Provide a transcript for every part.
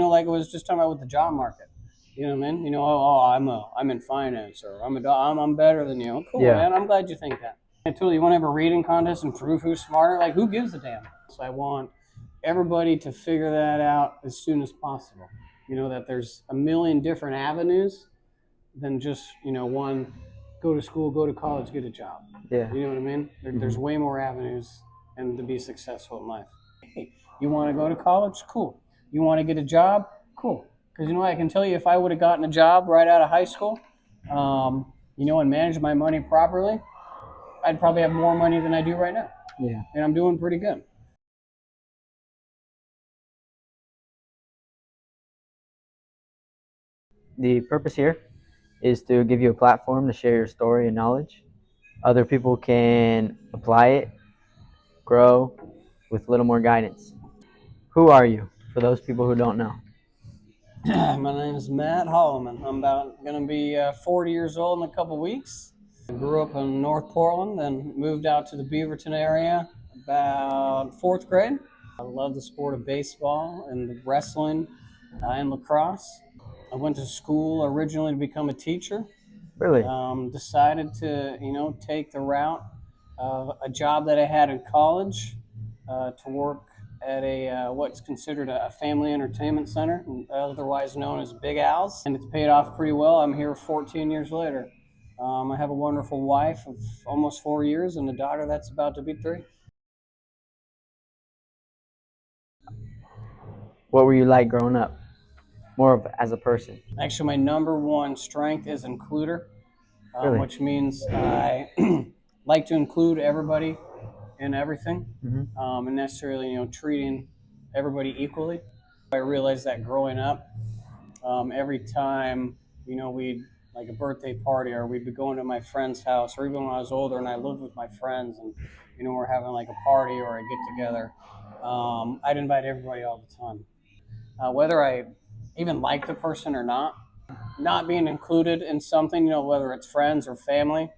like I was just talking about with the job market. You know what I mean? I'm in finance, or I'm better than you. Cool, Yeah. man. I'm glad you think that. I told you, want to have a reading contest and prove who's smarter? Like, who gives a damn? So I want everybody to figure that out as soon as possible. That there's a million different avenues than just, one, go to school, go to college, get a job. Yeah. You know what I mean? There's way more avenues and to be successful in life. Hey, you want to go to college? Cool. You want to get a job? Cool. Because I can tell you, if I would have gotten a job right out of high school, and managed my money properly, I'd probably have more money than I do right now. Yeah. And I'm doing pretty good. The purpose here is to give you a platform to share your story and knowledge. Other people can apply it, grow with a little more guidance. Who are you, for those people who don't know? My name is Matt Holloman. I'm about going to be 40 years old in a couple weeks. I grew up in North Portland and moved out to the Beaverton area about fourth grade. I love the sport of baseball and wrestling and lacrosse. I went to school originally to become a teacher. Really? Decided to, take the route of a job that I had in college to work at what's considered a family entertainment center, otherwise known as Big Al's, and it's paid off pretty well. I'm here 14 years later. I have a wonderful wife of almost 4 years and a daughter that's about to be 3. What were you like growing up? More of as a person? Actually, my number one strength is includer, Really? which means I like to include everybody in everything, and necessarily, treating everybody equally. I realized that growing up, every time, we'd like a birthday party, or we'd be going to my friend's house, or even when I was older and I lived with my friends, and we're having like a party or a get together, I'd invite everybody all the time, whether I even like the person or not. Not being included in something, whether it's friends or family,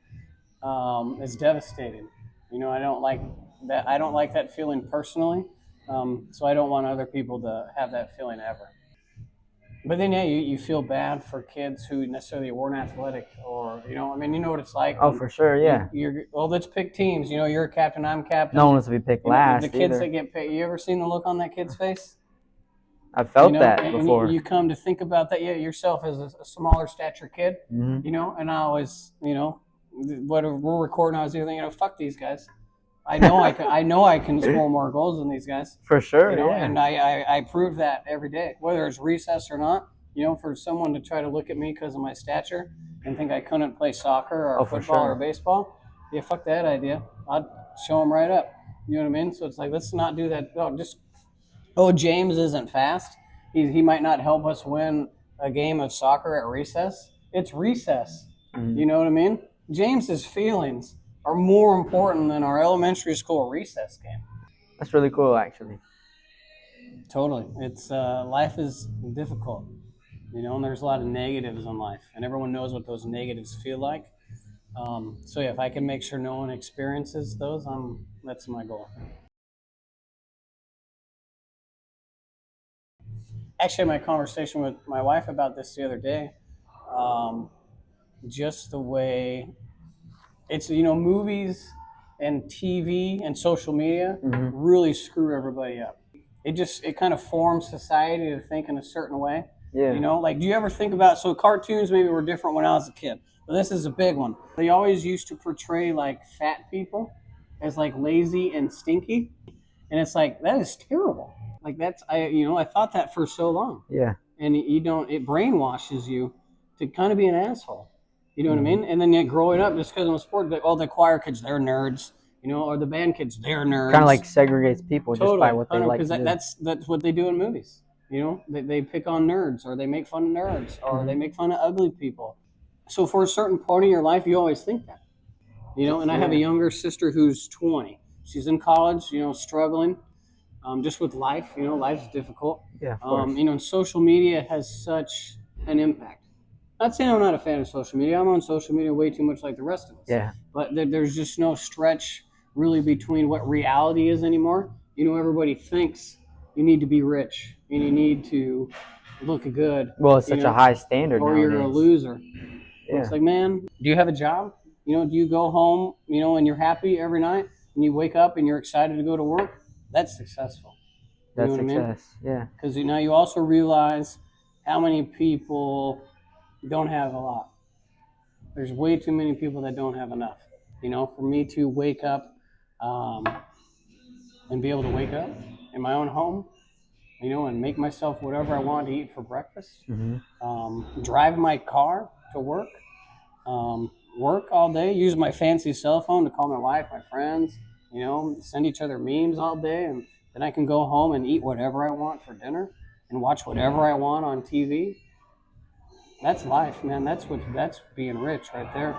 is devastating. I don't like that. I don't like that feeling personally. So I don't want other people to have that feeling ever. But then, yeah, you feel bad for kids who necessarily weren't athletic, or you know what it's like. Oh, for sure, yeah. Well, let's pick teams. You're a captain, I'm captain. No one wants to be picked last. The kids either. that get picked. You ever seen the look on that kid's face? I've felt that and before. You come to think about that, yourself as a smaller stature kid, and I always, whatever we're recording, I was thinking, fuck these guys. I know I can score more goals than these guys. For sure, yeah. And I prove that every day, whether it's recess or not. For someone to try to look at me because of my stature and think I couldn't play soccer or football or baseball, yeah, fuck that idea. I'd show them right up. You know what I mean? So it's like, let's not do that. James isn't fast. He might not help us win a game of soccer at recess. It's recess. You know what I mean? James's feelings are more important than our elementary school recess game. That's really cool, actually. Totally. It's life is difficult, and there's a lot of negatives in life, and everyone knows what those negatives feel like. So yeah, if I can make sure no one experiences those, that's my goal. Actually, I had my conversation with my wife about this the other day. Just the way it's, movies and TV and social media really screw everybody up. It kind of forms society to think in a certain way. Yeah. Like, do you ever think about, so cartoons maybe were different when I was a kid, but this is a big one. They always used to portray like fat people as like lazy and stinky. And it's like, that is terrible. Like I thought that for so long. Yeah. And it brainwashes you to kind of be an asshole. You know what I mean? And then growing up, just because I'm a sport, like, the choir kids, they're nerds. Or the band kids, they're nerds. Kind of like segregates people just by what they like to do. Because that's what they do in movies. They pick on nerds, or they make fun of nerds, or they make fun of ugly people. So for a certain point in your life, you always think that. And I have a younger sister who's 20. She's in college, struggling just with life. Life's difficult. Yeah, of course. And social media has such an impact. Not saying I'm not a fan of social media. I'm on social media way too much like the rest of us. Yeah. But there's just no stretch really between what reality is anymore. Everybody thinks you need to be rich. and you need to look good. Well, it's such a high standard or nowadays. you're a loser. Yeah. It's like, man, do you have a job? Do you go home, and you're happy every night, and you wake up and you're excited to go to work? That's successful. That's what success. I mean? Yeah. Because you also realize how many people don't have a lot. There's way too many people that don't have enough. For me to wake up and be able to wake up in my own home, and make myself whatever I want to eat for breakfast, drive my car to work, work all day, use my fancy cell phone to call my wife, my friends, send each other memes all day, and then I can go home and eat whatever I want for dinner and watch whatever I want on TV. That's life, man. That's being rich right there.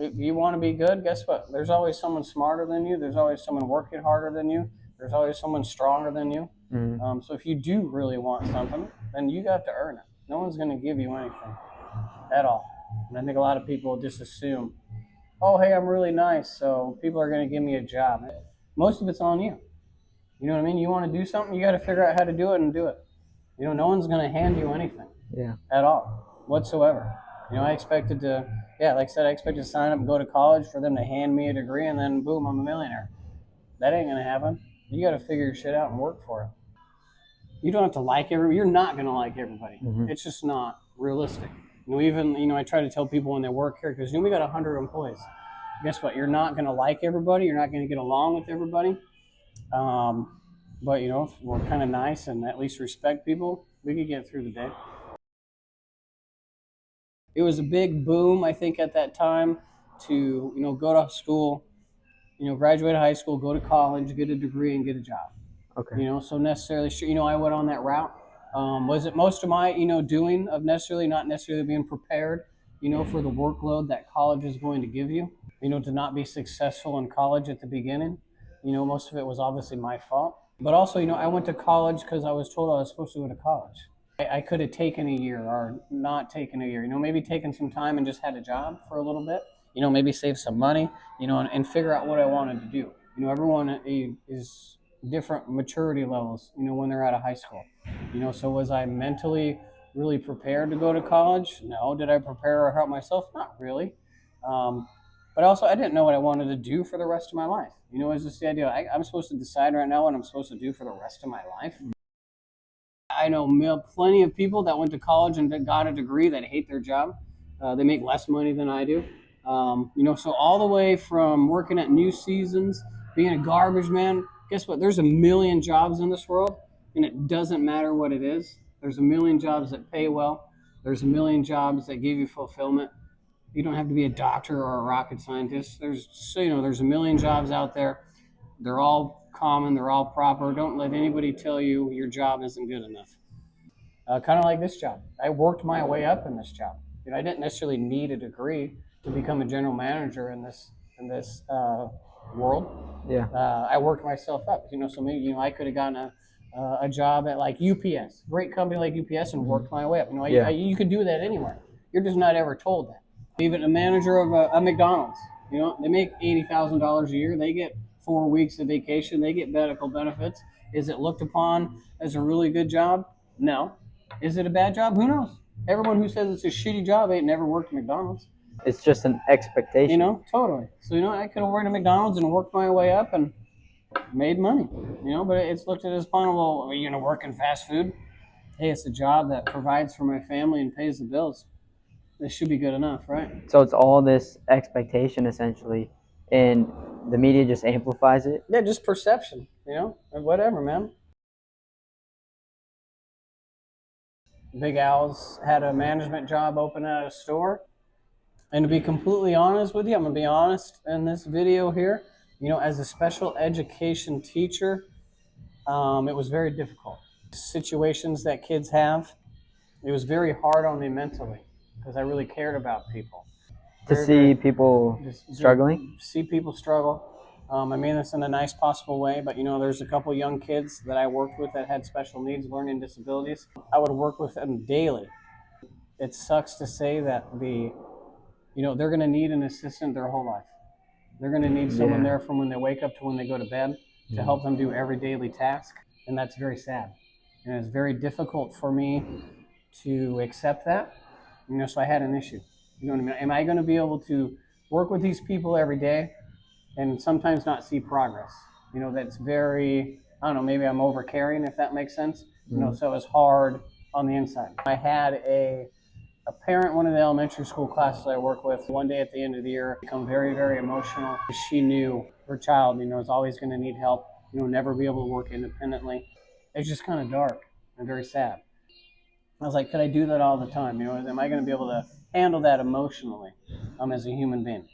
If you want to be good, guess what? There's always someone smarter than you. There's always someone working harder than you. There's always someone stronger than you. So if you do really want something, then you got to earn it. No one's going to give you anything at all. And I think a lot of people just assume, oh, hey, I'm really nice, so people are going to give me a job. Most of it's on you. You know what I mean? You want to do something, you got to figure out how to do it and do it. No one's going to hand you anything at all, whatsoever. I expected to, like I said, I expected to sign up and go to college for them to hand me a degree and then boom, I'm a millionaire. That ain't going to happen. You got to figure your shit out and work for it. You don't have to like everybody. You're not going to like everybody. It's just not realistic. Even, I try to tell people when they work here, because we got 100 employees. Guess what? You're not going to like everybody. You're not going to get along with everybody. But, if we're kind of nice and at least respect people, we could get through the day. It was a big boom, I think, at that time to, go to school, graduate high school, go to college, get a degree, and get a job. Okay. So necessarily, I went on that route. Was it most of my, doing of not necessarily being prepared, for the workload that college is going to give you, to not be successful in college at the beginning. Most of it was obviously my fault. But also, I went to college because I was told I was supposed to go to college. I could have taken a year or not taken a year, maybe taken some time and just had a job for a little bit, maybe save some money, and figure out what I wanted to do. Everyone is different maturity levels, when they're out of high school. So was I mentally really prepared to go to college? No. Did I prepare or help myself? Not really. But also, I didn't know what I wanted to do for the rest of my life. It's just the idea, I'm supposed to decide right now what I'm supposed to do for the rest of my life. I know plenty of people that went to college and got a degree that hate their job. They make less money than I do. So all the way from working at New Seasons, being a garbage man, guess what? There's a million jobs in this world, and it doesn't matter what it is. There's a million jobs that pay well. There's a million jobs that give you fulfillment. You don't have to be a doctor or a rocket scientist. There's a million jobs out there. They're all common. They're all proper. Don't let anybody tell you your job isn't good enough. Kind of like this job. I worked my way up in this job. I didn't necessarily need a degree to become a general manager in this world. Yeah. I worked myself up. So maybe I could have gotten a job at like UPS, great company like UPS, and worked my way up. You could do that anywhere. You're just not ever told that. Even a manager of a McDonald's, they make $80,000 a year. They get 4 weeks of vacation. They get medical benefits. Is it looked upon as a really good job? No. Is it a bad job? Who knows? Everyone who says it's a shitty job ain't never worked at McDonald's. It's just an expectation. Totally. So, I could have worked at McDonald's and worked my way up and made money, but it's looked at as fun. Well, are you going to work in fast food? Hey, it's a job that provides for my family and pays the bills. This should be good enough, right? So it's all this expectation, essentially, and the media just amplifies it. Yeah, just perception, whatever, man. Big Al's had a management job open at a store. And to be completely honest with you, I'm going to be honest in this video here. As a special education teacher, it was very difficult. Situations that kids have, it was very hard on me mentally because I really cared about people. To see people struggling? See people struggle. I mean this in a nice possible way, but there's a couple young kids that I worked with that had special needs, learning disabilities. I would work with them daily. It sucks to say that they're going to need an assistant their whole life. They're going to need someone there from when they wake up to when they go to bed. to help them do every daily task, and that's very sad. And it's very difficult for me to accept that. So I had an issue. You know what I mean? Am I going to be able to work with these people every day and sometimes not see progress? That's very, I don't know, maybe I'm over caring, if that makes sense. So it's hard on the inside. I had a parent, one of the elementary school classes I work with, one day at the end of the year, become very, very emotional. She knew her child, is always going to need help, never be able to work independently. It's just kind of dark and very sad. I was like, could I do that all the time? Am I going to be able to handle that emotionally as a human being?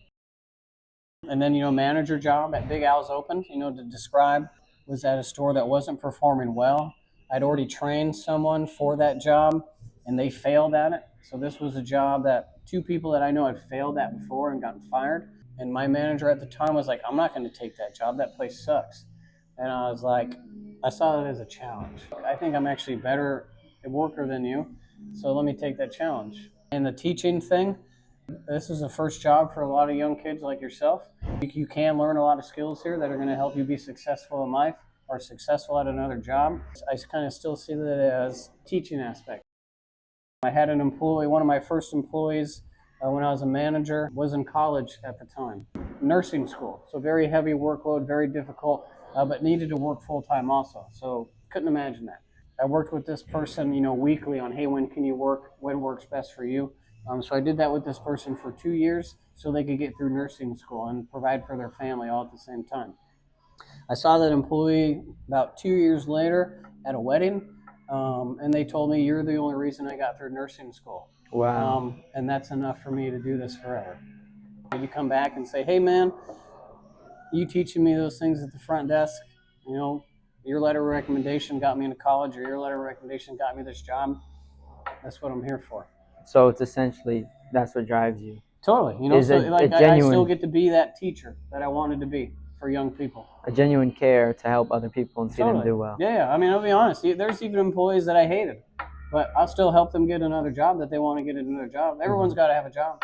And then, manager job at Big Al's opened, to describe, was at a store that wasn't performing well. I'd already trained someone for that job, and they failed at it. So this was a job that 2 people that I know had failed at before and gotten fired. And my manager at the time was like, I'm not going to take that job. That place sucks. And I was like, I saw it as a challenge. I think I'm actually better a worker than you, so let me take that challenge. And the teaching thing, this is the first job for a lot of young kids like yourself. You can learn a lot of skills here that are going to help you be successful in life or successful at another job. I kind of still see that as teaching aspect. I had an employee, one of my first employees when I was a manager, was in college at the time, nursing school. So very heavy workload, very difficult, but needed to work full-time also. So couldn't imagine that. I worked with this person, weekly on, hey, when can you work? When works best for you? So I did that with this person for 2 years so they could get through nursing school and provide for their family all at the same time. I saw that employee about 2 years later at a wedding, and they told me, you're the only reason I got through nursing school. Wow. And that's enough for me to do this forever. Did you come back and say, hey, man, you teaching me those things at the front desk, your letter of recommendation got me into college, or your letter of recommendation got me this job. That's what I'm here for. So it's essentially, that's what drives you. Totally. I still get to be that teacher that I wanted to be for young people. A genuine care to help other people and see them do well. Yeah. I'll be honest. There's even employees that I hated, but I'll still help them get another job that they want to get another job. Everyone's got to have a job.